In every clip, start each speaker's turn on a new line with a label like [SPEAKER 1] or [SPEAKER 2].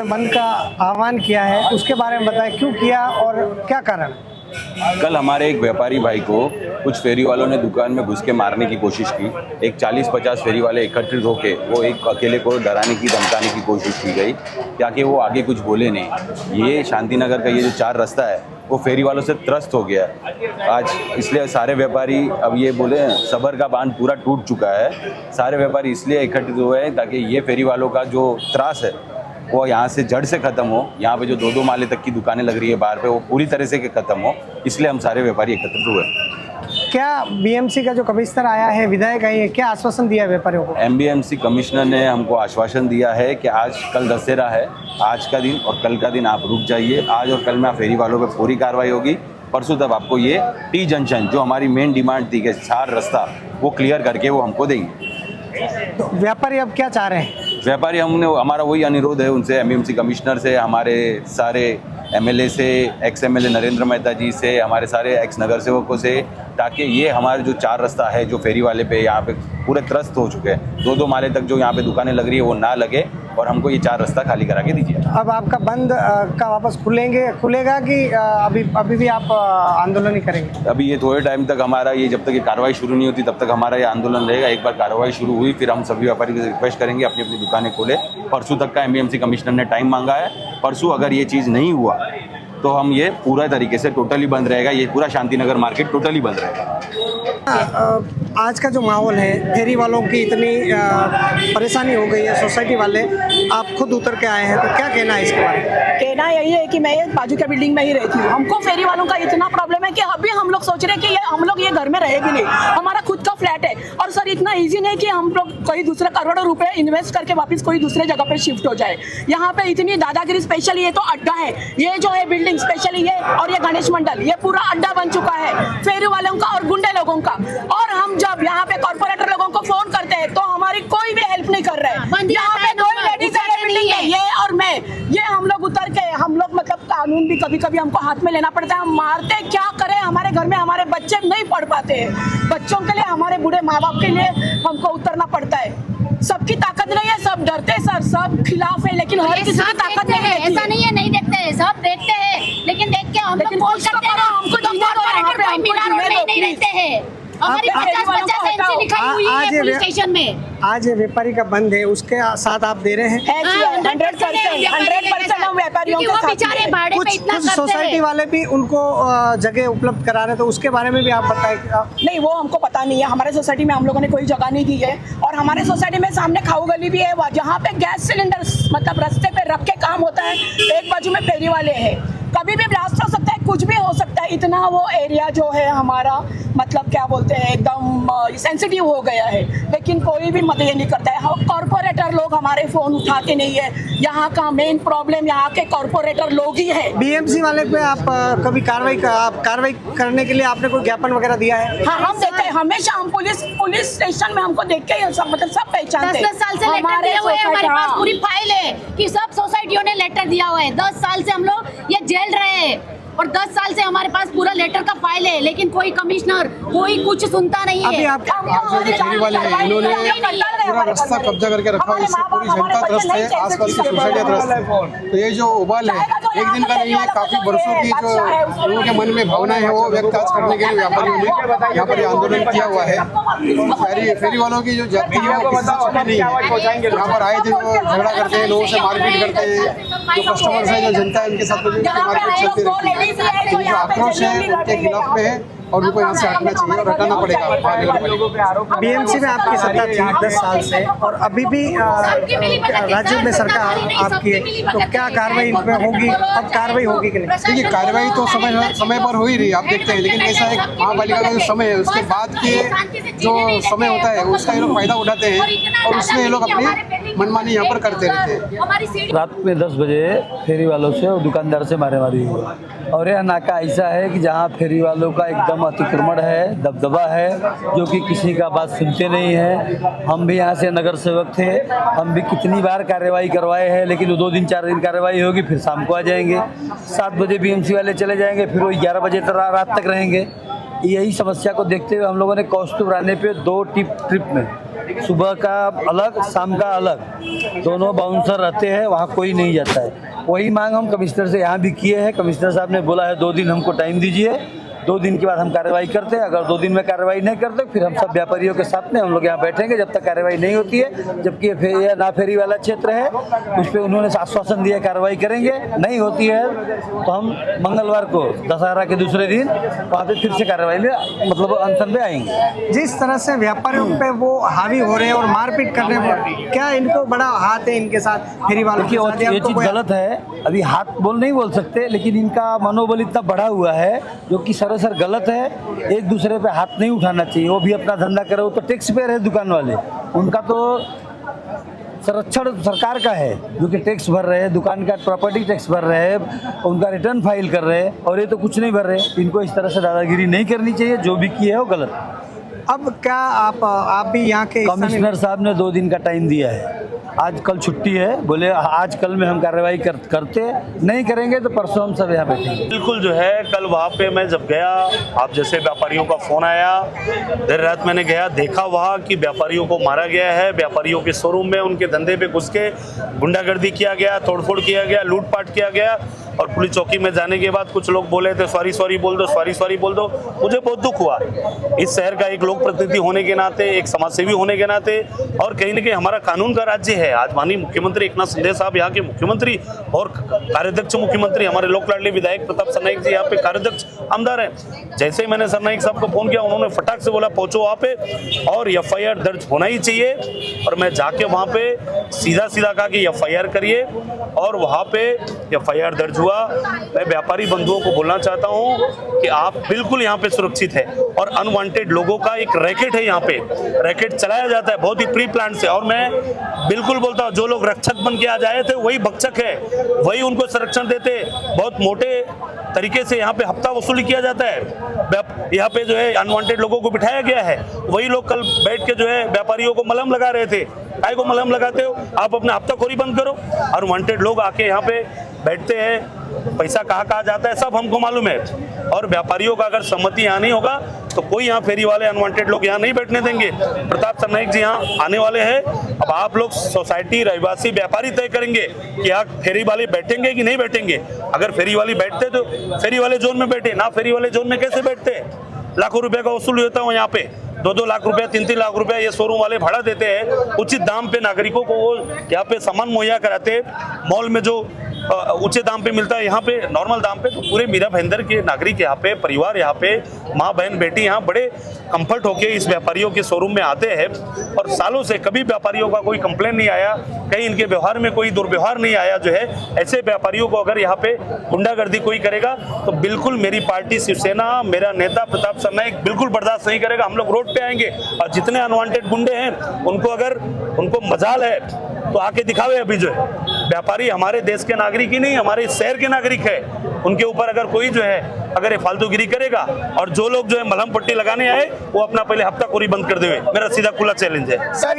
[SPEAKER 1] बंद का आह्वान किया है, उसके बारे में बताएं, क्यों किया और क्या कारण?
[SPEAKER 2] कल हमारे एक व्यापारी भाई को कुछ फेरी वालों ने दुकान में घुस के मारने की कोशिश की। एक 40-50 फेरी वाले एकत्रित होके वो एक अकेले को डराने की धमकाने की कोशिश की गई, ताकि वो आगे कुछ बोले नहीं। ये शांति नगर का ये जो 4 रास्ता है वो फेरी वालों से त्रस्त हो गया आज, इसलिए सारे व्यापारी अब ये बोले सबर का बांध पूरा टूट चुका है। सारे व्यापारी इसलिए एकत्रित हुए हैं ताकि ये फेरी वालों का जो त्रास है वो यहाँ से जड़ से ख़त्म हो। यहाँ पे जो 2-2 माले तक की दुकानें लग रही है बाहर पे, वो पूरी तरह से ख़त्म हो, इसलिए हम सारे व्यापारी एकत्रित हुए।
[SPEAKER 1] क्या बीएमसी का जो कमिश्नर आया है, विधायक आई है, क्या आश्वासन दिया व्यापारियों को?
[SPEAKER 2] एमबीएमसी कमिश्नर ने हमको आश्वासन दिया है कि आज कल दशहरा है, आज का दिन और कल का दिन आप रुक जाइए। आज और कल में फेरी वालों पर पूरी कार्रवाई होगी। परसों तक आपको ये टी जंक्शन जो हमारी मेन डिमांड थी कि 4 रास्ता, वो क्लियर करके वो हमको देंगे।
[SPEAKER 1] तो व्यापारी अब क्या चाह रहे हैं?
[SPEAKER 2] व्यापारी हमारा वही अनुरोध है उनसे, एमबीएमसी कमिश्नर से, हमारे सारे एमएलए से, एक्स एमएलए नरेंद्र मेहता जी से, हमारे सारे एक्स नगर सेवकों से, ताकि ये हमारे जो 4 रास्ता है जो फेरी वाले पे यहाँ पे पूरे त्रस्त हो चुके हैं, 2-2 माले तक जो यहाँ पे दुकानें लग रही है वो ना लगे और हमको ये 4 रास्ता खाली करा के दीजिए।
[SPEAKER 1] अब आपका बंद का वापस खुलेगा कि अभी भी आप आंदोलन ही करेंगे?
[SPEAKER 2] अभी ये थोड़े टाइम तक हमारा ये, जब तक ये कार्रवाई शुरू नहीं होती तब तक हमारा ये आंदोलन रहेगा। एक बार कार्रवाई शुरू हुई फिर हम सभी व्यापारी से रिक्वेस्ट करेंगे अपनी अपनी दुकानें खोले। परसों तक का एमबीएमसी कमिश्नर ने टाइम मांगा है। परसों अगर ये चीज़ नहीं हुआ तो हम ये पूरा तरीके से टोटली बंद रहेगा, ये पूरा शांति नगर मार्केट टोटली बंद रहेगा।
[SPEAKER 1] आज का जो माहौल है, फेरी वालों की इतनी परेशानी हो गई है, सोसाइटी वाले आप खुद उतर के आए हैं, तो क्या कहना है इसके बारे में?
[SPEAKER 3] कहना यही है कि मैं बाजू के बिल्डिंग में ही रहती हूँ। हमको फेरी वालों का इतना प्रॉब्लम है कि अभी हम लोग सोच रहे हैं कि हम लोग ये घर में रहेंगे नहीं, हमारा खुद का फ्लैट है। और सर इतना इजी नहीं कि हम लोग कोई दूसरा करोड़ों रुपए इन्वेस्ट करके वापस कोई दूसरे जगह पे शिफ्ट हो जाए। यहाँ पे इतनी दादागिरी, स्पेशली ये तो अड्डा है, ये जो है बिल्डिंग स्पेशली ये और ये गणेश मंडल, ये पूरा अड्डा बन चुका है फेरी वालों का और गुंडे लोगों का। और हम जब यहाँ पे कॉर्पोरेटर लोगों को फोन करते हैं तो हमारी कोई भी हेल्प नहीं कर रहे हैं। यहाँ पे 2 लेडीज है, ये और मैं, ये हम लोग उतर के, हम लोग मतलब कानून भी कभी कभी हमको हाथ में लेना पड़ता है। हम मारते क्या करें, हमारे घर में हमारे बच्चे नहीं पढ़ पाते हैं, बच्चों के लिए, हमारे बूढ़े माँ बाप के लिए हमको उतरना पड़ता है। सबकी ताकत नहीं है, सब डरते सर, सब खिलाफ है, लेकिन हर किसी की ताकत नहीं है।
[SPEAKER 4] ऐसा नहीं है नहीं देखते हैं, सब देखते हैं, लेकिन देख के हम लोग कॉल करते हैं, हमको नहीं रहते हैं। हमारी 50 एमसी लिखाई हुई है पुलिस स्टेशन में।
[SPEAKER 1] आज ये व्यापारी का बंद है, उसके साथ आप दे रहे हैं?
[SPEAKER 3] 100% हम व्यापारियों के साथ हैं।
[SPEAKER 1] कुछ सोसाइटी वाले भी उनको जगह उपलब्ध करा रहे हैं, तो उसके बारे में भी आप बताएं।
[SPEAKER 3] नहीं, वो हमको पता नहीं है। हमारे सोसाइटी में हम लोगों ने कोई जगह नहीं दी है, और हमारे सोसाइटी में सामने खाऊ गली भी है, जहाँ पे गैस सिलेंडर मतलब रास्ते पे रख के काम होता है। एक बाजू में फेरी वाले हैं, कभी भी ब्लास्ट हो सकता है, कुछ भी हो सकता है। इतना वो एरिया जो है हमारा, मतलब क्या बोलते हैं, एकदम सेंसिटिव हो गया है, लेकिन कोई भी मदद नहीं करता है। कॉर्पोरेटर लोग हमारे फोन उठाते नहीं है। यहाँ का मेन प्रॉब्लम यहाँ के कॉर्पोरेटर लोग ही है।
[SPEAKER 1] बीएमसी वाले पे आप कभी कार्रवाई करने के लिए आपने कोई ज्ञापन वगैरह दिया है?
[SPEAKER 3] हाँ, हम देते हैं हमेशा। हम पुलिस स्टेशन में हमको देख के सब मतलब सब पहचानते हैं।
[SPEAKER 4] 10 साल से लेटर दिए हुए हैं, हमारे पास पूरी फाइल है कि सब सोसाइटियों ने लेटर दिया हुआ है। 10 साल से हम लोग ये जेल रहे हैं और 10 साल से हमारे पास पूरा लेटर का फाइल है, लेकिन कोई कमिश्नर कोई कुछ सुनता नहीं है।
[SPEAKER 1] अभी आप
[SPEAKER 5] फेरी वाले हैं, इन्होंने पूरा रास्ता कब्जा करके रखा है, इससे पूरी जनता त्रस्त है, आसपास की सोसाइटियाँ त्रस्त है। तो ये जो उबाल है एक दिन का नहीं है, काफी वर्षों की जो लोगों के मन में भावनाएं है वो व्यक्त करने के लिए व्यापारियों ने यहाँ पर आंदोलन किया हुआ है। फेरी वालों की जो जाति है वो किसी से छुपी नहीं है। यहाँ पर आए थे जो झगड़ा करते हैं, लोगों से मारपीट करते हैं, जो कस्टमर्स है, जो जनता है, उनके साथ मारपीट चलती रहती है। तो जो आक्रोश है उनके खिलाफ में है और उनको यहाँ से हटना चाहिए और हटाना पड़ेगा।
[SPEAKER 1] बीएमसी में आपकी सत्ता थी 10 साल से, और अभी भी राज्य में सरकार आपकी है, तो क्या कार्रवाई इन पे होगी? अब कार्रवाई होगी कि नहीं?
[SPEAKER 5] देखिए, कार्रवाई तो समय पर हो ही रही है, आप देखते हैं, लेकिन ऐसा एक महापालिका का जो समय है उसके बाद के जो समय होता है उसका ये लोग फायदा उठाते हैं और उसमें ये लोग अपनी मनमानी यहाँ पर करते रहते हैं।
[SPEAKER 6] रात में 10 बजे फेरी वालों से और दुकानदार से मारामारी हुई, और यह नाका ऐसा है कि जहाँ फेरी वालों का एकदम अतिक्रमण है, दबदबा है, जो कि किसी का बात सुनते नहीं है। हम भी यहाँ से नगर सेवक थे, हम भी कितनी बार कार्रवाई करवाए हैं, लेकिन वो 2 दिन 4 दिन कार्रवाई होगी, फिर शाम को आ जाएंगे। 7 बजे बीएमसी वाले चले जाएंगे, फिर वो 11 बजे तक रात तक रहेंगे। यही समस्या को देखते हुए हम लोगों ने कौस्तुभ राणे पे 2 ट्रिप में, सुबह का अलग शाम का अलग, दोनों बाउंसर रहते हैं, वहाँ कोई नहीं जाता है। वही मांग हम कमिश्नर से यहाँ भी किए हैं। कमिश्नर साहब ने बोला है 2 दिन हमको टाइम दीजिए, 2 दिन के बाद हम कार्रवाई करते हैं। अगर 2 दिन में कार्रवाई नहीं करते फिर हम सब व्यापारियों के साथ में हम लोग यहाँ बैठेंगे जब तक कार्रवाई नहीं होती है। जबकि ये ना फेरी वाला क्षेत्र है, उस पर उन्होंने आश्वासन दिया कार्रवाई करेंगे, नहीं होती है तो हम मंगलवार को दशहरा के दूसरे दिन वहाँ पे फिर से कार्रवाई में मतलब अनशन पे आएंगे।
[SPEAKER 1] जिस तरह से व्यापारियों पे वो हावी हो रहे हैं और मारपीट कर रहे हैं, क्या इनको बड़ा हाथ है इनके साथ, फेरी वालों के साथ?
[SPEAKER 6] ये चीज़ गलत है, अभी हाथ नहीं बोल सकते, लेकिन इनका मनोबल इतना बढ़ा हुआ है जो कि सरासर गलत है। एक दूसरे पे हाथ नहीं उठाना चाहिए। वो भी अपना धंधा करे, वो तो टैक्स पेयर है दुकान वाले, उनका तो संरक्षण सरकार का है जो कि टैक्स भर रहे हैं, दुकान का प्रॉपर्टी टैक्स भर रहे हैं, उनका रिटर्न फाइल कर रहे हैं, और ये तो कुछ नहीं भर रहे। इनको इस तरह से दादागिरी नहीं करनी चाहिए, जो भी किए है वो गलत।
[SPEAKER 1] अब क्या आप भी यहाँ के
[SPEAKER 6] कमिश्नर साहब ने 2 दिन का टाइम दिया है, आज कल छुट्टी है, बोले आज कल में हम कार्रवाई करते, नहीं करेंगे तो परसों हम सब यहाँ बैठेंगे।
[SPEAKER 7] बिल्कुल जो है, कल वहाँ पे मैं जब गया, आप जैसे व्यापारियों का फोन आया, देर रात मैंने गया, देखा वहाँ कि व्यापारियों को मारा गया है, व्यापारियों के शोरूम में उनके धंधे पे घुस के गुंडागर्दी किया गया, तोड़फोड़ किया गया, लूटपाट किया गया। और पुलिस चौकी में जाने के बाद कुछ लोग बोले थे सॉरी बोल दो, सॉरी बोल दो। मुझे बहुत दुख हुआ इस शहर का एक लोक प्रतिनिधि होने के नाते, एक समाजसेवी होने के नाते, और कहीं न कहीं हमारा कानून का राज्य है। आज माननीय मुख्यमंत्री एकनाथ शिंदे साहब यहाँ के मुख्यमंत्री और कार्याध्यक्ष मुख्यमंत्री, हमारे लोक लाडले विधायक प्रताप सरनाईक जी यहाँ पे कार्याध्यक्ष आमदार हैं। जैसे ही मैंने सरनाईक साहब को फोन किया, उन्होंने फटाक से बोला पहुंचो वहाँ पे और FIR दर्ज होना ही चाहिए। और मैं जाके वहाँ पे सीधा कहा कि FIR करिए, और वहाँ पे FIR दर्ज हुआ। मैं व्यापारी बंधुओं को बोलना चाहता हूँ कि आप बिल्कुल यहाँ पे सुरक्षित है, और अनवांटेड लोगों का एक रैकेट है, यहाँ पे रैकेट चलाया जाता है बहुत ही प्री प्लान से। और मैं बिल्कुल बोलता हूँ, जो लोग रक्षक बन के आ जाए थे वही भक्षक है, वही उनको संरक्षण देते। बहुत मोटे तरीके से यहाँ पे हफ्ता वसूली किया जाता है। यहाँ पे जो है अनवांटेड लोगों को बिठाया गया है, वही लोग कल बैठ के जो है व्यापारियों को मलहम लगा रहे थे। काय को मलहम लगाते हो आप? अपना हफ्ताखोरी बंद करो। अनवांटेड लोग आके यहाँ पे बैठते हैं, पैसा कहाँ जाता है सब हमको मालूम है। और व्यापारियों का अगर सहमति यहाँ नहीं होगा तो कोई यहाँ फेरी वाले अनवांटेड लोग यहाँ नहीं बैठने देंगे। प्रताप सरनाईक जी यहाँ आने वाले हैं। अब आप लोग सोसाइटी, रहवासी, व्यापारी तय करेंगे कि यहाँ फेरी वाले बैठेंगे कि नहीं बैठेंगे। अगर फेरी वाले बैठते तो फेरी वाले जोन में बैठे, ना फेरी वाले जोन में कैसे बैठते? लाखों रुपए का वसूल होता है यहाँ पे, 2-2 लाख रुपया, 3-3 लाख रुपया ये शोरूम वाले भाड़ा देते हैं। उचित दाम पे नागरिकों को वो यहाँ पे सामान मुहैया कराते हैं। मॉल में जो ऊंचे दाम पे मिलता है, यहाँ पे नॉर्मल दाम पे। तो पूरे मीरा भाईंदर के नागरिक यहाँ पे, परिवार यहाँ पे, माँ बहन बेटी यहाँ बड़े कंफर्ट होके इस व्यापारियों के शोरूम में आते हैं। और सालों से कभी व्यापारियों का कोई कंप्लेन नहीं आया, कहीं इनके व्यवहार में कोई दुर्व्यवहार नहीं आया। जो है ऐसे व्यापारियों को अगर यहाँ पे गुंडागर्दी कोई करेगा तो बिल्कुल मेरी पार्टी शिवसेना, मेरा नेता प्रताप सरनाईक बिल्कुल बर्दाश्त नहीं करेगा। हम लोग रोड पे आएंगे, और जितने अनवांटेड गुंडे हैं उनको अगर उनको मजाल है तो आके दिखावे। अभी जो है व्यापारी हमारे देश के नागरिक ही नहीं, हमारे शहर के नागरिक है। उनके ऊपर अगर कोई जो है अगर ये फालतूगिरी करेगा, और जो लोग जो है मलहम पट्टी लगाने आए वो अपना पहले हफ्ताखोरी बंद कर देवे। मेरा सीधा खुला चैलेंज है।
[SPEAKER 1] सर,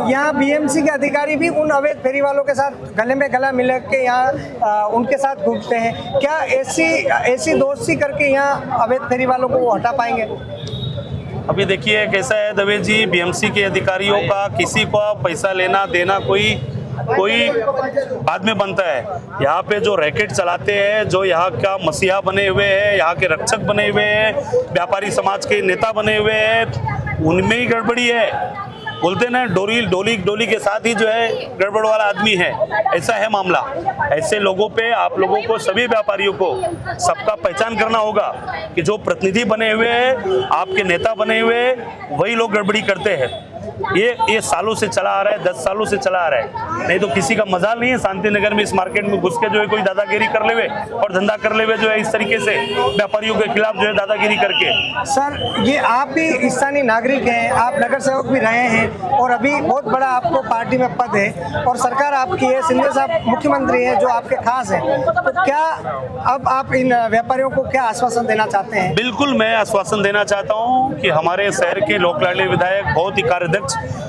[SPEAKER 1] यहाँ BMC के अधिकारी भी उन अवैध फेरी वालों के साथ गले में गला मिला के यहाँ उनके साथ घूमते हैं। क्या ऐसी दोस्ती करके यहाँ अवैध फेरी वालों को वो हटा पाएंगे?
[SPEAKER 7] अभी देखिए कैसा है दवे जी, BMC के अधिकारियों का किसी को पैसा लेना देना कोई बाद में बनता है। यहाँ पे जो रैकेट चलाते हैं, जो यहाँ का मसीहा बने हुए हैं, यहाँ के रक्षक बने हुए हैं, व्यापारी समाज के नेता बने हुए हैं, उनमें ही गड़बड़ी है। बोलते ना डोली के साथ ही जो है गड़बड़ वाला आदमी है, ऐसा है मामला। ऐसे लोगों पे आप लोगों को, सभी व्यापारियों को सबका पहचान करना होगा कि जो प्रतिनिधि बने हुए हैं, आपके नेता बने हुए हैं, वही लोग गड़बड़ी करते हैं। ये सालों से चला आ रहा है, 10 सालों से चला आ रहा है। नहीं तो किसी का मजाल नहीं है शांति नगर में इस मार्केट में घुस के जो है कोई दादागिरी कर लेवे और धंधा कर लेवे, जो है इस तरीके से व्यापारियों के खिलाफ जो है दादागिरी करके।
[SPEAKER 1] सर, ये आप भी स्थानीय नागरिक हैं, आप नगर सेवक भी रहे हैं, और अभी बहुत बड़ा आपको पार्टी में पद है, और सरकार आपकी है, शिंदे साहब मुख्यमंत्री हैं जो आपके खास हैं। तो क्या अब आप इन व्यापारियों को क्या आश्वासन देना चाहते हैं?
[SPEAKER 7] बिल्कुल, मैं आश्वासन देना चाहता हूँ कि हमारे शहर के लोक लाडले विधायक, बहुत ही कार्यदक्ष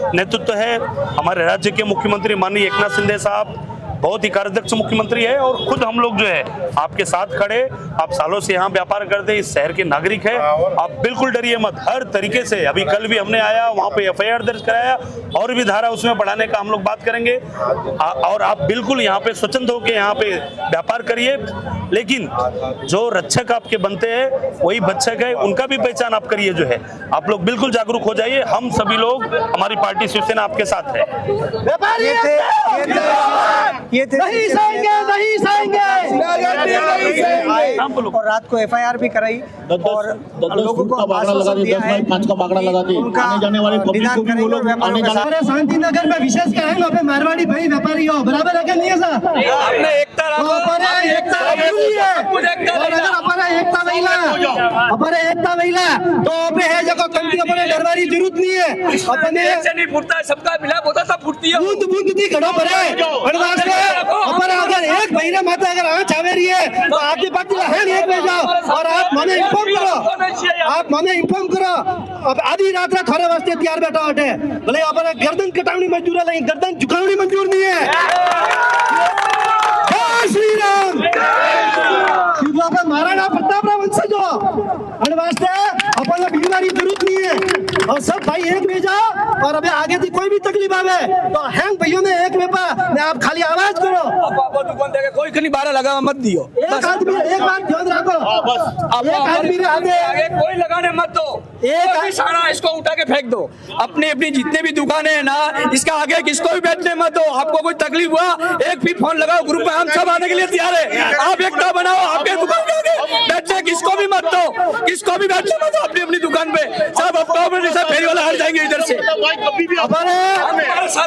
[SPEAKER 7] नेतृत्व है, हमारे राज्य के मुख्यमंत्री माननीय एकनाथ शिंदे साहब, बहुत ही कार्यदक्ष मुख्यमंत्री है और खुद हम लोग जो है आपके साथ खड़े। आप सालों से यहाँ व्यापार करते, इस शहर के नागरिक है, आप बिल्कुल डरिए मत। हर तरीके से अभी कल भी हमने आया वहाँ पे FIR दर्ज कराया और भी धारा उसमें बढ़ाने का हम लोग बात करेंगे। और आप बिल्कुल यहाँ पे स्वतंत्र होकर यहाँ पे व्यापार करिए, लेकिन जो रक्षक आपके बनते हैं वही भक्षक है, उनका भी पहचान आप करिए। जो है आप लोग बिल्कुल जागरूक हो जाइए। हम सभी लोग, हमारी पार्टी शिवसेना आपके साथ है।
[SPEAKER 1] नहीं सहेंगे और रात को FIR भी कराई और लोगों को आश्वासन दिया है उनका निदान करेंगे।
[SPEAKER 8] हमारे शांति नगर में विशेष क्या है, पे मारवाड़ी भाई व्यापारी हो बराबर है क्या नहीं है सर?
[SPEAKER 9] आपने एकता
[SPEAKER 8] महिला तो पे है जगह कंपनी अपने डरवारी जरूरत नहीं है, अपने
[SPEAKER 9] से नहीं फूटता है, सबका मिला होता सब फूटती है।
[SPEAKER 8] बूंद बूंद दी घड़ों पर है बनवास में। अपन अगर एक महीने माता अगर आँच आवे रही है तो आपकी पार्टी है एक भेजाओ और आप माने इन्फॉर्म करो, आप माने इन्फॉर्म करो। अब आधी रात रात थोड़े वास्ते तैयार बैठा हटे भले अपन गर्दन कटावनी मंजूर है लेकिन गर्दन झुकावनी मंजूर नहीं है। श्री राम महाराणा प्रताप वंशज हो वास्ते अपन बीमारी जरूरत नहीं है और सब भाई एक में जाओ और अभी आगे थी कोई भी तकलीफ आवे तो हैंग भाइयों ने एक में आप खाली आवाज करो।
[SPEAKER 9] दुकान देके कोई कहीं 12 लगा मत दियो।
[SPEAKER 8] एक आदमी एक बात ध्यान रखो, एक आदमी
[SPEAKER 9] आगे कोई लगाने मत दो, एक सारा इसको उठा के फेंक दो। अपनी अपनी जितने भी दुकानें हैं ना, इसका आगे किसको भी बैठने मत दो। आपको कोई तकलीफ हुआ एक भी फोन लगाओ, ग्रुप में हम सब आने के लिए तैयार है। आप एकता बनाओ, आपके दुकान के आगे बैठने किसको भी मत दो, किसको भी बैठने मत दो अपनी अपनी दुकान पे। सब अक्टूबर से फेरी वाला हट जाएंगे इधर से।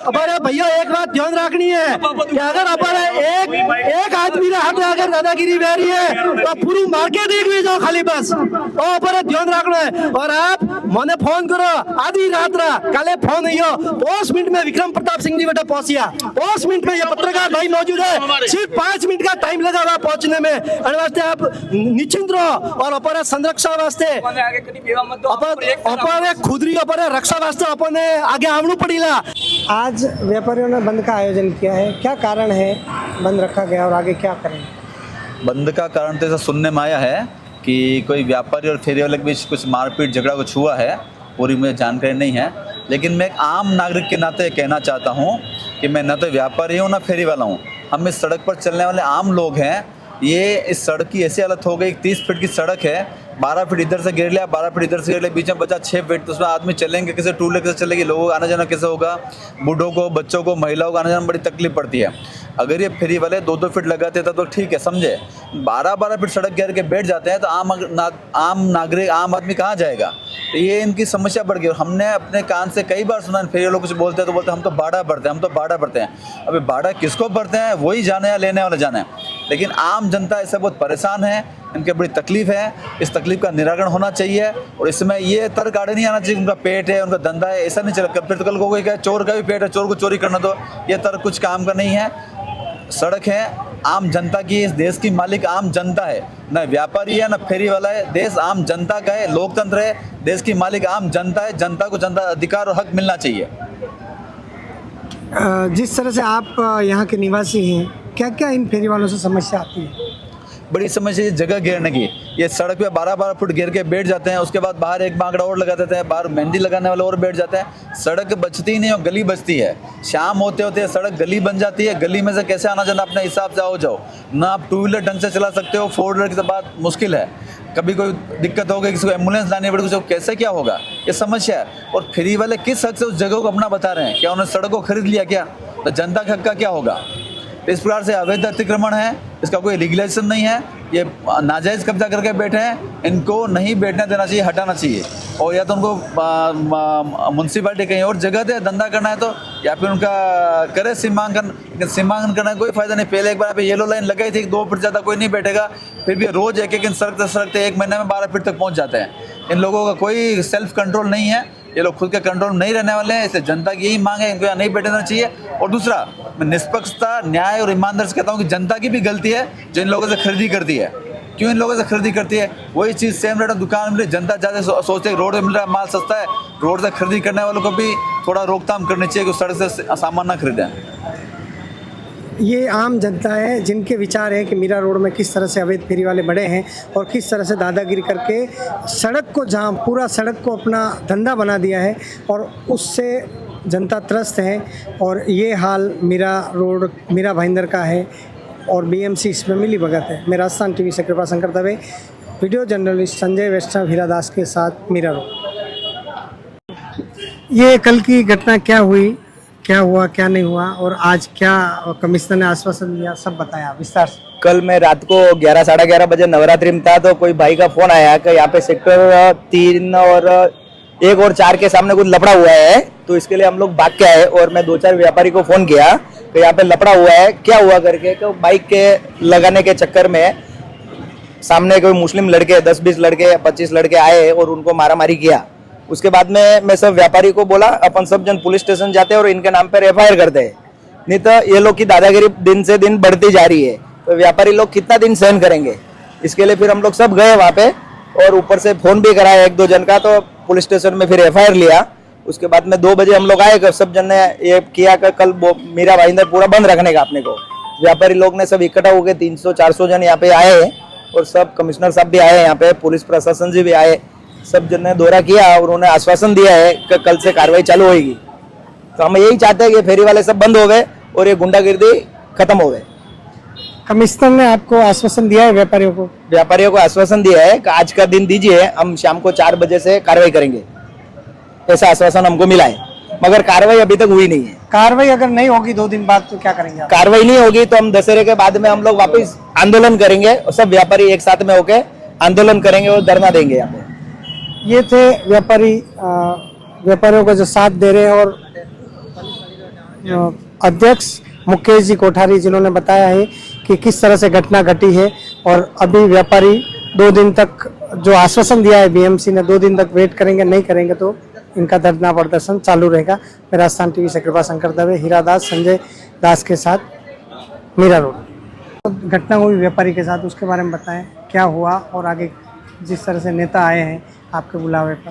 [SPEAKER 8] हमारे भैया एक बात ध्यान रखनी है कि अगर हमारे एक आदमी ने हाथ अगर दादागिरी बह रही है तो पूरी मार्केट देख भी जाओ खाली बस और हमारे ध्यान रखना है। और आप मैंने फोन करो आधी रात कल फोन नहीं हो 5 मिनट में विक्रम प्रताप सिंह जी बेटा पहुंचिया 5 मिनट में। ये पत्रकार भाई मौजूद है, सिर्फ 5 मिनट का टाइम लगा हुआ पहुंचने में। वास्ते आप निश्चिंत रहो और अपने संरक्षण वास्ते अपने खुदरी अपने रक्षा वास्ते अपने आगे आवनु पड़ेगा।
[SPEAKER 1] आज व्यापारियों ने बंद का आयोजन किया है, क्या कारण है बंद रखा गया और आगे क्या करें?
[SPEAKER 10] बंद का कारण तो ऐसा सुनने में आया है कि कोई व्यापारी और फेरी वाले के बीच कुछ मारपीट झगड़ा कुछ हुआ है, पूरी मुझे जानकारी नहीं है। लेकिन मैं एक आम नागरिक के नाते कहना चाहता हूँ कि मैं न तो व्यापारी हूँ न फेरी वाला हूँ, हम इस सड़क पर चलने वाले आम लोग हैं। ये इस सड़क की ऐसी हालत हो गई, 30 फीट की सड़क है, 12 फीट इधर से गिर लिया, 12 फीट इधर से गिर लिया, बीच में बचा 6 फीट। तो उसमें आदमी चलेंगे कैसे, टू व्हीलर कैसे चलेगी, लोगों को आना जाना कैसे होगा, बूढ़ों को, बच्चों को, महिलाओं को आना जाना बड़ी तकलीफ पड़ती है। अगर ये फेरी वाले 2-2 फीट लगाते तो ठीक है, समझे। 12-12 फीट सड़क गिर के बैठ जाते हैं तो आम नागरिक, आम आदमी कहाँ जाएगा? तो ये इनकी समस्या बढ़ गई। और हमने अपने कान से कई बार सुना, फेरी लोग कुछ बोलते हैं तो बोलते हैं हम तो बाड़ा भरते हैं, हम तो बाड़ा भरते हैं। अभी बाड़ा किसको भरते हैं वही जाने या लेने वाले जाने। लेकिन आम जनता इससे बहुत परेशान है, इनकी बड़ी तकलीफ है, इस तकलीफ का निराकरण होना चाहिए। और इसमें ये तर्क आड़े नहीं आना चाहिए उनका पेट है, उनका धंधा है, ऐसा नहीं चलेगा। फिर तो कल को क्या चोर का भी पेट है, चोर को चोरी करना दो, ये तर्क कुछ काम का नहीं है। सड़क है आम जनता की, इस देश की मालिक आम जनता है, न व्यापारी है न फेरी वाला है। देश आम जनता का है, लोकतंत्र है, देश की मालिक आम जनता है। जनता को जनता अधिकार और हक मिलना चाहिए।
[SPEAKER 1] जिस तरह से आप यहाँ के निवासी हैं, क्या क्या इन फेरी वालों से समस्या आती है?
[SPEAKER 10] बड़ी समस्या है जगह घेरने की। ये सड़क पे 12-12 फुट घेर के बैठ जाते हैं, उसके बाद बाहर एक बांगड़ा और लगा देते हैं, बाहर मेहंदी लगाने वाले और बैठ जाते हैं। सड़क बचती ही नहीं और गली बचती है। शाम होते होते सड़क गली बन जाती है, गली में से कैसे आना जाना अपने हिसाब से आओ जाओ, ना आप 2 व्हीलर ढंग से चला सकते हो, 4 व्हीलर की बात मुश्किल है। कभी कोई दिक्कत हो गई, किसी को एम्बुलेंस लानी पड़ी, कुछ कैसे क्या होगा, ये समस्या है। और फ्री वाले किस हक से उस जगह को अपना बता रहे हैं? क्या उन्होंने सड़क को खरीद लिया क्या? तो जनता के हक का क्या होगा? तो इस प्रकार से अवैध अतिक्रमण है, इसका कोई रेगुलेशन नहीं है, ये नाजायज़ कब्जा करके बैठे हैं, इनको नहीं बैठने देना चाहिए, हटाना चाहिए। और या तो उनको म्यूनसिपालिटी कहीं और जगह दे, धंधा करना है तो, या फिर उनका करे सीमांकन। लेकिन सीमांकन करने का कोई फ़ायदा नहीं। पहले एक बार पे येलो लाइन लगाई थी, 2 फीट ज़्यादा कोई नहीं बैठेगा, फिर भी रोज़ एक दिन सरकते 1 महीने में 12 फीट तक पहुँच जाते हैं। इन लोगों का कोई सेल्फ कंट्रोल नहीं है, ये लोग खुद के कंट्रोल नहीं रहने वाले हैं। इसलिए जनता की यही मांग है, इनको यहाँ नहीं बैठना चाहिए। और दूसरा, मैं निष्पक्षता, न्याय और ईमानदारी से कहता हूँ कि जनता की भी गलती है जो इन लोगों से खरीदी करती है। क्यों इन लोगों से खरीदी करती है? वही चीज़ सेम रेट दुकान में जनता ज़्यादा सोचते है रोड में मिल रहा है, माल सस्ता है। रोड से खरीदी करने वालों को भी थोड़ा रोकथाम करनी चाहिए कि सड़क से सामान ना खरीदें।
[SPEAKER 1] ये आम जनता है जिनके विचार है कि मीरा रोड में किस तरह से अवैध फेरी वाले बढ़े हैं और किस तरह से दादागिरी करके सड़क को जाम, पूरा सड़क को अपना धंधा बना दिया है और उससे जनता त्रस्त है। और ये हाल मीरा रोड, मीरा भाईंदर का है और बीएमसी इसमें मिली भगत है। मैं राजस्थान टीवी से कृपा शंकर दवे, वीडियो जर्नलिस्ट संजय वैष्णव हीरादास के साथ मीरा रोड। ये कल की घटना क्या हुई, क्या हुआ, क्या नहीं हुआ और आज क्या कमिश्नर ने आश्वासन दिया, सब बताया विस्तार से।
[SPEAKER 11] कल मैं रात को 11 साढ़े 11 बजे नवरात्रि में था तो कोई भाई का फोन आया कि यहाँ पे सेक्टर 3 और 1 और 4 के सामने कुछ लफड़ा हुआ है। तो इसके लिए हम लोग भाग के आए और मैं 2-4 व्यापारी को फोन किया कि यहाँ पे लफड़ा हुआ है, क्या हुआ करके। तो बाइक के लगाने के चक्कर में सामने कोई मुस्लिम लड़के 10-20 लड़के 25 लड़के आए और उनको मारामारी किया। उसके बाद में मैं सब व्यापारी को बोला अपन सब जन पुलिस स्टेशन जाते हैं और इनके नाम पर FIR करते हैं, नहीं तो ये लोग की दादागिरी दिन से दिन बढ़ती जा रही है। तो व्यापारी लोग कितना दिन सहन करेंगे। इसके लिए फिर हम लोग सब गए वहाँ पे और ऊपर से फोन भी कराया 1-2 जन का, तो पुलिस स्टेशन में फिर FIR लिया। उसके बाद में 2 बजे हम लोग आए, सब जन ने ये किया कि कल मीरा भाईंदर पूरा बंद रखने का अपने को। व्यापारी लोग ने सब इकट्ठा होकर 300-400 जन यहाँ पे आए और सब कमिश्नर साहब भी आए, यहाँ पे पुलिस प्रशासन जी भी आए, सब जन ने दौरा किया और उन्होंने आश्वासन दिया है कि कल से कार्रवाई चालू होगी। तो हम यही चाहते हैं कि फेरी वाले सब बंद हो गए और ये गुंडागिर्दी खत्म हो गए।
[SPEAKER 1] कमिश्नर ने आपको आश्वासन दिया है व्यापारियों को?
[SPEAKER 11] व्यापारियों को आश्वासन दिया है कि आज का दिन दीजिए, हम शाम को 4 बजे से कार्रवाई करेंगे, ऐसा आश्वासन हमको मिला है, मगर कार्रवाई अभी तक हुई नहीं है।
[SPEAKER 1] कार्रवाई अगर नहीं होगी 2 दिन बाद तो क्या करेंगे आप?
[SPEAKER 11] कार्रवाई नहीं होगी तो हम दशहरे के बाद में हम लोग वापस आंदोलन करेंगे और सब व्यापारी एक साथ में होकर आंदोलन करेंगे और धरना देंगे यहाँ पे।
[SPEAKER 1] ये थे व्यापारियों को जो साथ दे रहे हैं और अध्यक्ष मुकेश जी कोठारी, जिन्होंने बताया है कि किस तरह से घटना घटी है। और अभी व्यापारी 2 दिन तक जो आश्वासन दिया है बीएमसी ने, 2 दिन तक वेट करेंगे, नहीं करेंगे तो इनका धरना प्रदर्शन चालू रहेगा। मैं राजस्थान टीवी से कृपा शंकर दवे, हीरादास, संजय दास के साथ मीरा रोड। घटना हुई व्यापारी के साथ, उसके बारे में बताएं क्या हुआ और आगे जिस तरह से नेता आए हैं आपके बुलावे पर।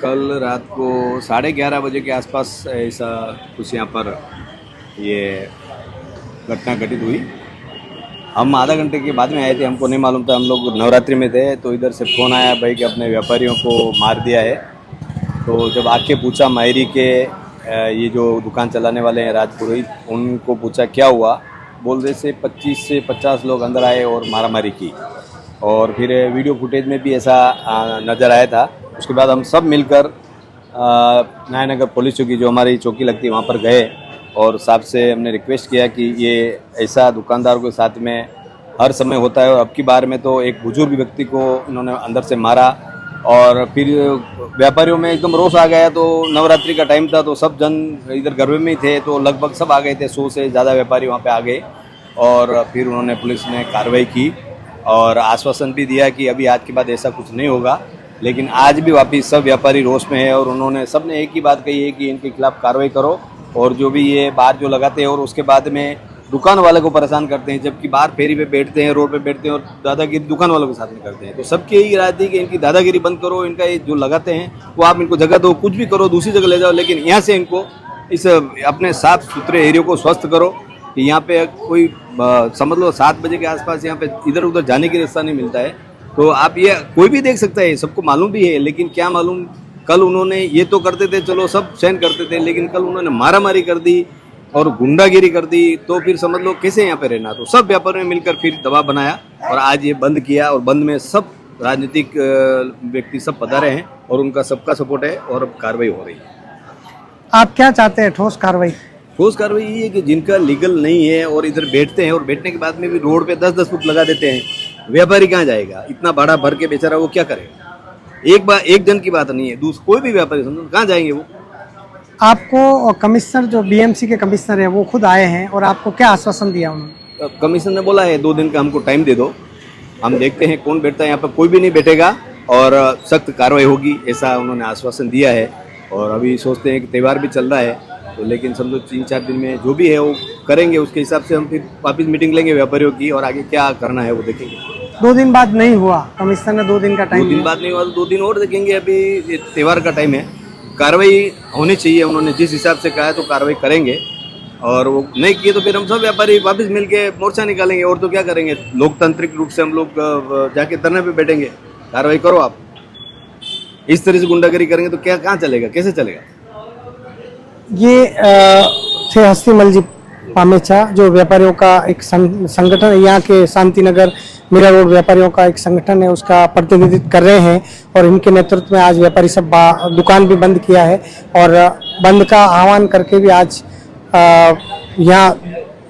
[SPEAKER 2] कल रात को 11:30 बजे के आसपास ऐसा कुछ यहाँ पर ये घटना घटित हुई। हम आधा घंटे के बाद में आए थे, हमको नहीं मालूम था, हम लोग नवरात्रि में थे। तो इधर से फ़ोन आया भाई कि अपने व्यापारियों को मार दिया है। तो जब आके पूछा मायरी के ये जो दुकान चलाने वाले हैं राजपुरोहित, उनको पूछा क्या हुआ, बोल रहे से 25 से 50 लोग अंदर आए और मारामारी की। और फिर वीडियो फुटेज में भी ऐसा नज़र आया था। उसके बाद हम सब मिलकर न्यायनगर पुलिस चौकी, जो हमारी चौकी लगती है, वहाँ पर गए और साहब से हमने रिक्वेस्ट किया कि ये ऐसा दुकानदार के साथ में हर समय होता है। और अब की बार में तो एक बुजुर्ग व्यक्ति को उन्होंने अंदर से मारा और फिर व्यापारियों में एकदम रोष आ गया। तो नवरात्रि का टाइम था तो सब जन इधर गरबे में ही थे, तो लगभग सब आ गए थे, 100 से ज़्यादा व्यापारी वहाँ पे आ गए। और फिर उन्होंने, पुलिस ने कार्रवाई की और आश्वासन भी दिया कि अभी आज के बाद ऐसा कुछ नहीं होगा। लेकिन आज भी वापिस सब व्यापारी रोष में है और उन्होंने, सब ने एक ही बात कही है कि इनके खिलाफ कार्रवाई करो। और जो भी ये बात जो लगाते हैं और उसके बाद में दुकान वाले को परेशान करते हैं, जबकि बाहर फेरी पे बैठते हैं, रोड पे बैठते हैं और दादागिरी दुकान वालों के साथ में करते हैं। तो सबकी यही राय थी कि इनकी दादागिरी बंद करो, इनका ये जो लगाते हैं वो आप इनको जगह दो, कुछ भी करो, दूसरी जगह ले जाओ, लेकिन यहाँ से इनको इस अपने साफ सुथरे एरिया को स्वस्थ करो। कि यहाँ पे कोई समझ लो 7 बजे के आसपास यहाँ पे इधर उधर जाने की रास्ता नहीं मिलता है। तो आप ये कोई भी देख सकता है, सबको मालूम भी है। लेकिन क्या मालूम, कल उन्होंने ये तो करते थे, चलो सब सहन करते थे, लेकिन कल उन्होंने मारामारी कर दी और गुंडागिरी कर दी। तो फिर समझ लो कैसे यहाँ पे रहना। तो सब व्यापारियों ने मिलकर फिर दबाव बनाया और आज ये बंद किया। और बंद में सब राजनीतिक व्यक्ति सब पधारे हैं और उनका सबका सपोर्ट है और अब कार्रवाई हो रही है।
[SPEAKER 1] आप क्या चाहते हैं? ठोस कार्रवाई?
[SPEAKER 2] ठोस कार्रवाई ये है कि जिनका लीगल नहीं है और इधर बैठते हैं और बैठने के बाद में भी रोड पे 10-10 फुट लगा देते हैं, व्यापारी कहाँ जाएगा? इतना भाड़ा भर के बेचारा वो क्या करेगा? एक जन की बात नहीं है, कोई भी व्यापारी समझो कहाँ जाएंगे वो।
[SPEAKER 1] आपको कमिश्नर, जो बीएमसी के कमिश्नर है, वो खुद आए हैं और आपको क्या आश्वासन दिया उन्होंने?
[SPEAKER 2] कमिश्नर ने बोला है 2 दिन का हमको टाइम दे दो, हम देखते हैं कौन बैठता है। यहाँ पर कोई भी नहीं बैठेगा और सख्त कार्रवाई होगी, ऐसा उन्होंने आश्वासन दिया है। और अभी सोचते हैं कि त्यौहार भी चल रहा है, तो लेकिन समझो 3-4 दिन में जो भी है वो करेंगे। उसके हिसाब से हम फिर वापस मीटिंग लेंगे व्यापारियों की और आगे क्या करना है वो देखेंगे।
[SPEAKER 1] 2 दिन बाद नहीं हुआ, कमिश्नर ने 2 दिन का टाइम
[SPEAKER 2] 2 दिन बाद नहीं हुआ तो 2 दिन और देखेंगे। अभी त्यौहार का टाइम है, कार्रवाई होनी चाहिए। उन्होंने जिस हिसाब से कहा है तो कार्रवाई करेंगे
[SPEAKER 12] और वो नहीं किए तो फिर हम सब व्यापारी वापस मिलके मोर्चा निकालेंगे। और तो क्या करेंगे, लोकतांत्रिक रूप से हम लोग जाके धरने पे बैठेंगे, कार्रवाई करो आप। इस तरह से गुंडागर्दी करेंगे तो क्या कहाँ चलेगा, कैसे चलेगा?
[SPEAKER 1] ये थे हस्तीमल जी पामेचा, जो व्यापारियों का एक संगठन है, यहाँ के शांति नगर मीरा रोड व्यापारियों का एक संगठन है, उसका प्रतिनिधित्व कर रहे हैं। और इनके नेतृत्व में आज व्यापारी सब दुकान भी बंद किया है और बंद का आह्वान करके भी आज यहाँ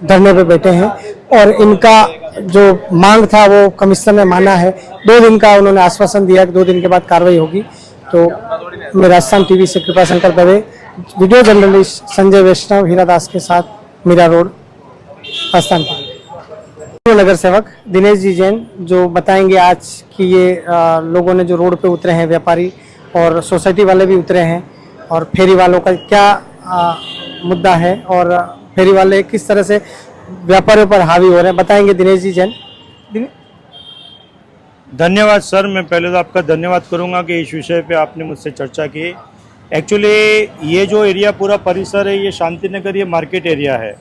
[SPEAKER 1] धरने पे बैठे हैं। और इनका जो मांग था वो कमिश्नर ने माना है। 2 दिन का उन्होंने आश्वासन दिया कि 2 दिन के बाद कार्रवाई होगी। तो मैं राजस्थान टीवी से कृपा शंकर दवे, वीडियो जर्नलिस्ट संजय वैष्णव हीरादास के साथ, मीरा रोड, राजस्थान टीवी। नगर सेवक दिनेश जी जैन जो बताएंगे आज कि ये लोगों ने जो रोड पे उतरे हैं, व्यापारी और सोसाइटी वाले भी उतरे हैं, और फेरी वालों का क्या मुद्दा है और फेरी वाले किस तरह से व्यापारियों पर हावी हो रहे हैं, बताएंगे दिनेश जी जैन।
[SPEAKER 13] धन्यवाद सर, मैं पहले तो आपका धन्यवाद करूंगा कि इस विषय पे आपने मुझसे चर्चा की। एक्चुअली ये जो एरिया पूरा परिसर है, ये शांति नगर, ये मार्केट एरिया है।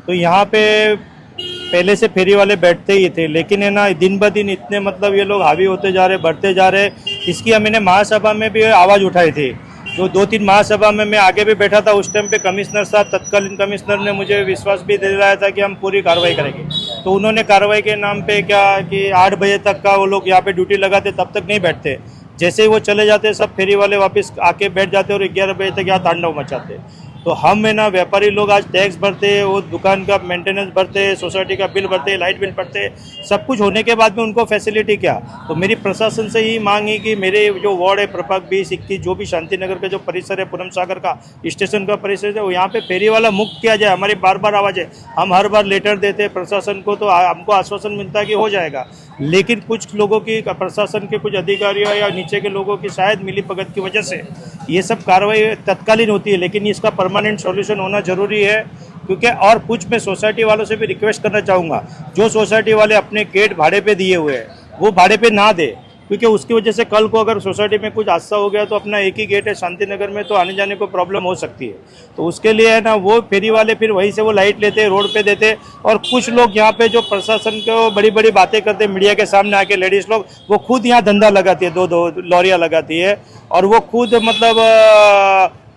[SPEAKER 13] तो यहाँ पे पहले से फेरी वाले बैठते ही थे, लेकिन है ना दिन ब दिन इतने मतलब ये लोग हावी होते जा रहे, बढ़ते जा रहे। इसकी हमने महासभा में भी आवाज़ उठाई थी। जो 2-3 महासभा में मैं आगे भी बैठा था, उस टाइम पे कमिश्नर साहब, तत्कालीन कमिश्नर ने मुझे विश्वास भी दिलाया था कि हम पूरी कार्रवाई करेंगे। तो उन्होंने कार्रवाई के नाम पे क्या कि 8 बजे तक का वो लोग यहाँ पे ड्यूटी लगाते, तब तक नहीं बैठते। जैसे ही वो चले जाते, सब फेरी वाले वापस आके बैठ जाते और 11 बजे तक यहाँ तांडव मचाते। तो हम है ना व्यापारी लोग आज टैक्स भरते, वो दुकान का मेंटेनेंस भरते, सोसाइटी का बिल भरते, लाइट बिल भरते, सब कुछ होने के बाद में उनको फैसिलिटी क्या। तो मेरी प्रशासन से ही मांग है कि मेरे जो वार्ड है प्रभाग 20-21, जो भी शांति नगर का जो परिसर है, पूनम सागर का स्टेशन का परिसर है, वो यहाँ पे फेरी वाला मुक्त किया जाए। हमारी बार बार आवाज़ है, हम हर बार लेटर देते प्रशासन को, तो हमको आश्वासन मिलता है कि हो जाएगा। लेकिन कुछ लोगों की, प्रशासन के कुछ अधिकारियों या नीचे के लोगों की शायद मिली भगत की वजह से ये सब कार्रवाई तत्कालीन होती है, लेकिन इसका परमानेंट सॉल्यूशन होना जरूरी है। क्योंकि और कुछ मैं सोसाइटी वालों से भी रिक्वेस्ट करना चाहूँगा, जो सोसाइटी वाले अपने गेट भाड़े पे दिए हुए हैं वो भाड़े पे ना दे, क्योंकि उसकी वजह से कल को अगर सोसाइटी में कुछ हादसा हो गया तो अपना एक ही गेट है शांति नगर में, तो आने जाने को प्रॉब्लम हो सकती है। तो उसके लिए है ना वो फेरी वाले फिर वहीं से वो लाइट लेते, रोड पे देते। और कुछ लोग यहाँ पे जो प्रशासन को बड़ी बड़ी बातें करते, मीडिया के सामने आके लेडीज़ लोग, वो खुद यहाँ धंधा लगाती है, 2-2 लॉरियाँ लगाती है, और वो खुद मतलब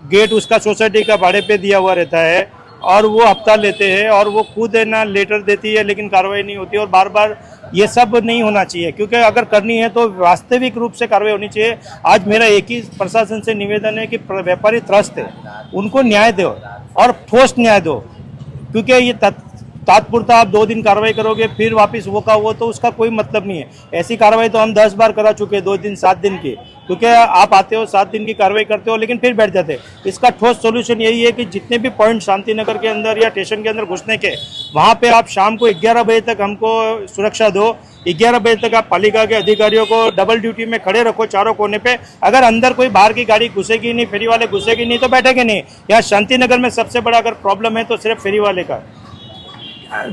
[SPEAKER 13] गेट उसका सोसाइटी का भाड़े पे दिया हुआ रहता है, और वो हफ्ता लेते हैं, और वो खुद है ना लेटर देती है, लेकिन कार्रवाई नहीं होती। और बार बार ये सब नहीं होना चाहिए, क्योंकि अगर करनी है तो वास्तविक रूप से कार्रवाई होनी चाहिए। आज मेरा एक ही प्रशासन से निवेदन है कि व्यापारी त्रस्त है, उनको न्याय दो और ठोस न्याय दो। क्योंकि ये तात्पुरता आप 2 दिन कार्रवाई करोगे फिर वापस वो का वो, तो उसका कोई मतलब नहीं है। ऐसी कार्रवाई तो हम 10 बार करा चुके हैं, 2 दिन 7 दिन की। क्योंकि आप आते हो 7 दिन की कार्रवाई करते हो, लेकिन फिर बैठ जाते हैं। इसका ठोस सॉल्यूशन यही है कि जितने भी पॉइंट शांति नगर के अंदर या स्टेशन के अंदर घुसने के, वहाँ पे आप शाम को 11 बजे तक हमको सुरक्षा दो। 11 बजे तक आप पालिका के अधिकारियों को डबल ड्यूटी में खड़े रखो चारों कोने पे। अगर अंदर कोई बाहर की गाड़ी घुसेगी नहीं, फेरी वाले घुसेगी नहीं, तो बैठेंगे नहीं। यहाँ शांति नगर में सबसे बड़ा अगर प्रॉब्लम है तो सिर्फ फेरी वाले का।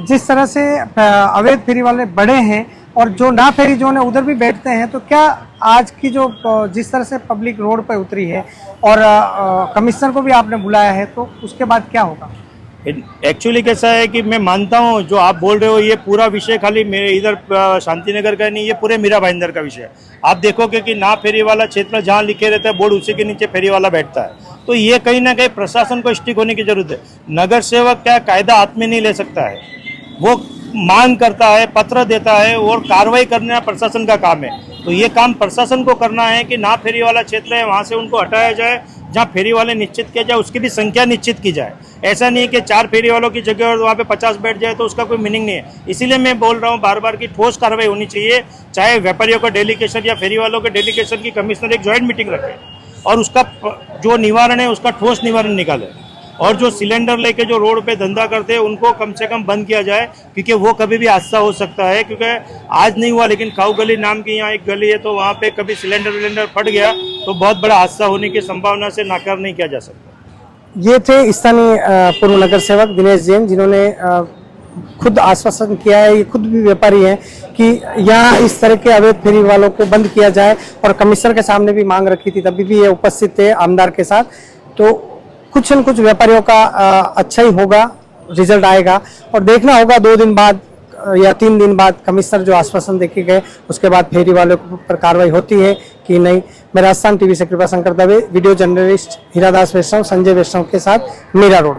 [SPEAKER 1] जिस तरह से अवैध फेरी वाले बड़े हैं और जो ना फेरी जोन है उधर भी बैठते हैं, तो क्या आज की जो जिस तरह से पब्लिक रोड पर उतरी है और कमिश्नर को भी आपने बुलाया है, तो उसके बाद क्या होगा?
[SPEAKER 13] एक्चुअली कैसा है कि मैं मानता हूँ जो आप बोल रहे हो, ये पूरा विषय खाली मेरे इधर शांति नगर का नहीं, ये पूरे मीरा भाईंदर का विषय है। आप देखोगे कि ना फेरी वाला क्षेत्र जहाँ लिखे रहता है बोर्ड, उसी के नीचे फेरी वाला बैठता है। तो ये कहीं ना कहीं प्रशासन को स्टिक होने की जरूरत है। नगर सेवक क्या कायदा हाथ में नहीं ले सकता है, वो मांग करता है, पत्र देता है, और कार्रवाई करना प्रशासन का काम है। तो ये काम प्रशासन को करना है कि ना फेरी वाला क्षेत्र है वहाँ से उनको हटाया जाए, जहाँ फेरी वाले निश्चित किया जाए उसकी भी संख्या निश्चित की जाए। ऐसा नहीं कि 4 फेरी वालों की जगह और वहाँ पे 50 बैठ जाए, तो उसका कोई मीनिंग नहीं है। इसीलिए मैं बोल रहा हूँ बार बार की ठोस कार्रवाई होनी चाहिए। चाहे व्यापारियों का डेलीगेशन या फेरी वालों के डेलीगेशन की कमिश्नर एक ज्वाइंट मीटिंग रखे और उसका जो निवारण है उसका ठोस निवारण निकाले। और जो सिलेंडर लेके जो रोड पे धंधा करते हैं उनको कम से कम बंद किया जाए, क्योंकि वो कभी भी हादसा हो सकता है। क्योंकि आज नहीं हुआ, लेकिन काऊ गली नाम की यहाँ एक गली है, तो वहाँ पे कभी सिलेंडर फट गया तो बहुत बड़ा हादसा होने की संभावना से नाकार नहीं किया जा सकता।
[SPEAKER 1] ये थे स्थानीय पूर्व नगर सेवक दिनेश जैन, जिन्होंने खुद आश्वासन किया है, ये खुद भी व्यापारी हैं, कि यहाँ इस तरह के अवैध फेरी वालों को बंद किया जाए। और कमिश्नर के सामने भी मांग रखी थी, तभी भी ये उपस्थित थे आमदार के साथ। तो कुछ न कुछ व्यापारियों का अच्छा ही होगा, रिजल्ट आएगा और देखना होगा 2 दिन बाद या 3 दिन बाद कमिश्नर जो आश्वासन देके गए उसके बाद फेरी वालों के ऊपर कार्रवाई होती है कि नहीं। मैं राजस्थान टीवी से कृपा शंकर दवे, वीडियो जर्नलिस्ट हीरादास वैष्णव, संजय वैष्णव के साथ मीरा रोड।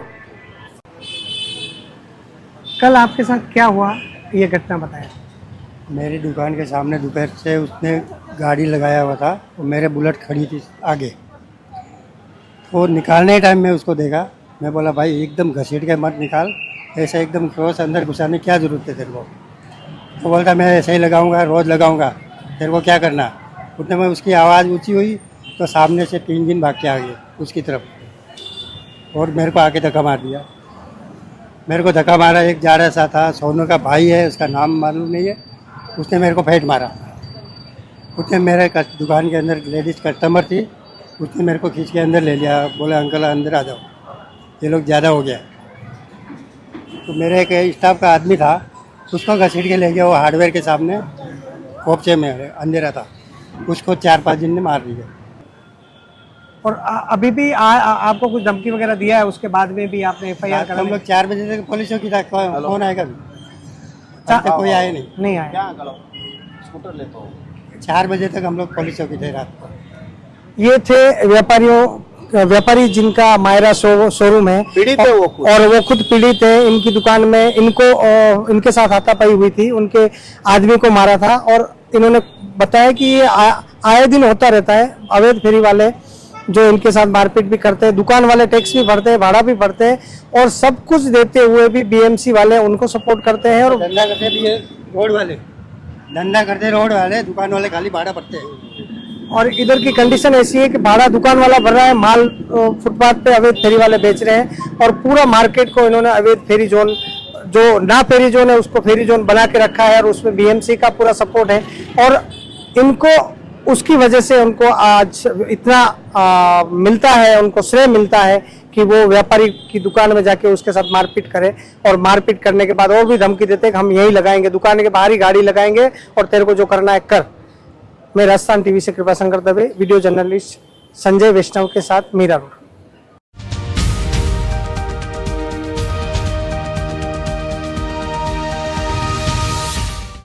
[SPEAKER 1] कल आपके साथ क्या हुआ ये घटना बताएं।
[SPEAKER 14] मेरी दुकान के सामने दोपहर से उसने गाड़ी लगाया हुआ था और मेरे बुलेट खड़ी थी आगे, तो निकालने टाइम में उसको देखा, मैं बोला भाई एकदम घसीट के मत निकाल, ऐसे एकदम क्रॉस अंदर घुसाने क्या ज़रूरत है तेरे को। तो बोलता मैं ऐसे ही लगाऊंगा, रोज़ लगाऊंगा, तेरे को क्या करना। उतने में उसकी आवाज़ ऊंची हुई तो सामने से 3 दिन भाग के आ गए उसकी तरफ और मेरे को आके धक्का मार दिया। मेरे को धक्का मारा, एक जाड़ा सा था, सोनू का भाई है, उसका नाम मालूम नहीं है, उसने मेरे को फेंट मारा। उसने मेरे दुकान के अंदर लेडीज़ कस्टमर थी, उसने मेरे को खींच के अंदर ले लिया, बोला अंकल अंदर आ जाओ, ये लोग ज़्यादा हो गया। तो मेरे एक स्टाफ का आदमी था, उसको घसीट के ले गया वो हार्डवेयर के सामने, खोपचे में अंधेरा था, उसको 4-5 दिन ने मार दिया।
[SPEAKER 1] और अभी भी आपको कुछ धमकी वगैरह दिया है, उसके बाद में भी आपने FIR करा?
[SPEAKER 14] हम लोग 4 बजे तक पुलिस चौकी था, कौन आएगा अभी? कोई आया नहीं आया। स्कूटर लेता हूँ 4 बजे तक हम लोग पुलिस चौकी थे रात को।
[SPEAKER 1] ये थे व्यापारी जिनका मायरा शोरूम है,
[SPEAKER 12] पीड़ित है वो खुद।
[SPEAKER 1] और वो खुद पीड़ित है। इनकी दुकान में इनके साथ हाथापाई हुई थी, उनके आदमी को मारा था और इन्होंने बताया कि ये आए दिन होता रहता है। अवैध फेरी वाले जो इनके साथ मारपीट भी करते हैं, दुकान वाले टैक्स भी भरते हैं, भाड़ा भी भरते हैं और सब कुछ देते हुए भी BMC वाले उनको सपोर्ट करते हैं। और
[SPEAKER 14] धंधा करते भी है रोड वाले, धंधा करते रोड वाले, दुकान वाले खाली भाड़ा भरते हैं।
[SPEAKER 1] और इधर की कंडीशन ऐसी है कि भाड़ा दुकान वाला भर रहा है, माल फुटपाथ पे अवैध फेरी वाले बेच रहे हैं और पूरा मार्केट को इन्होंने अवैध फेरी जोन, जो ना फेरी जोन है उसको फेरी जोन बना के रखा है और उसमें BMC का पूरा सपोर्ट है। और इनको उसकी वजह से उनको आज इतना मिलता है, उनको श्रेय मिलता है कि वो व्यापारी की दुकान में जाके उसके साथ मारपीट करे और मारपीट करने के बाद और भी धमकी देते हैं कि हम यही लगाएंगे, दुकान के बाहर ही गाड़ी लगाएंगे और तेरे को जो करना है कर। मैं राजस्थान टीवी से कृपा शंकर दवे, वीडियो जर्नलिस्ट संजय वैष्णव के साथ मीरा रोड।